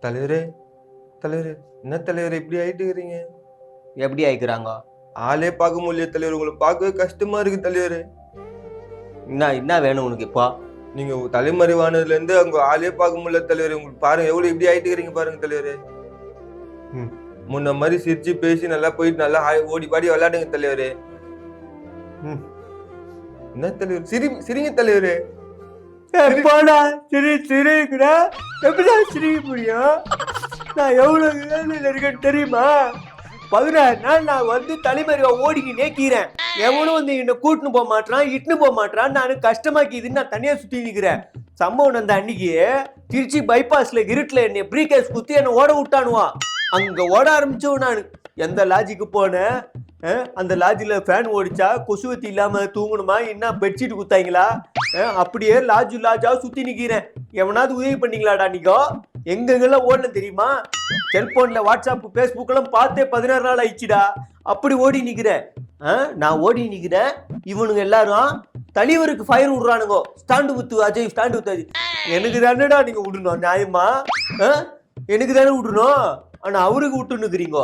தலைவரே தலைவரே, என்ன தலைவரே இப்படி ஆயிட்டு இருக்கிறீங்க? எப்படி ஆயிக்கிறாங்க? ஆளே பார்க்க முடியல தலைவர். உங்களை பார்க்கவே கஷ்டமா இருக்கு தலைவரே. என்ன வேணும் உனக்கு இப்போ? நீங்க தலைமறைவானதுல இருந்து அவங்க ஆளே பார்க்க முடியல தலைவரே. உங்களுக்கு பாருங்க எவ்வளவு இப்படி ஆயிட்டு இருக்கிறீங்க பாருங்க தலைவரே. முன்ன மாதிரி சிரிச்சு பேசி நல்லா போயிட்டு நல்லா ஓடி பாடி விளையாடுங்க தலைவரே. என்ன தலைவர் சிரிங்க தலைவரே. எப்படிதான் சிரிக்க முடியும்? நான் எவ்வளவு வேலையில இருக்கேன்னு தெரியுமா? 16 நாள் நான் வந்து தலைமறைவா ஓடிக்கிட்டே கீறேன். எவனும் வந்து என்ன கூட்டுன்னு போக மாட்டான், இட்டுன்னு போக மாட்டான். நானு கஷ்டமாக்கிதுன்னு நான் தனியா சுத்தி நிக்கிறேன். சம்பவம் அந்த அன்னைக்கு திருச்சி பைபாஸ்ல இருட்டுல என்னை பிரீகேஸ் குத்தி என்ன ஓட விட்டானுவான். அங்க ஓட ஆரம்பிச்சோம். நான் எந்த லாட்ஜுக்கு போனேன், அந்த லாட்ஜில் ஃபேன் ஓடிச்சா கொசுவத்தி இல்லாம தூங்கணுமா, என்ன பெட்ஷீட் குத்தாங்களா, அப்படியே லாஜா சுத்தி நிக்கிறேன். எவனாவது உதவி பண்ணீங்களாடா? நீங்க எங்கெங்கெல்லாம் ஓடணும் தெரியுமா? செல்போன்ல வாட்ஸ்அப் பேஸ்புக் எல்லாம் பார்த்தே 16 நாள் ஆயிடுச்சுடா. அப்படி ஓடி நிக்கிறேன். நான் ஓடி நிக்கிறேன். இவனுங்க எல்லாரும் தலைவருக்கு ஃபயர் விடுறானுங்க. ஸ்டாண்டு குத்து அஜய், ஸ்டாண்டு குத்து அஜய். எனக்கு தானேடா நீங்க விடணும் நியாயமா? எனக்கு தானே விடணும். ஆனா அவருக்கு விட்டுன்னுக்குறீங்க.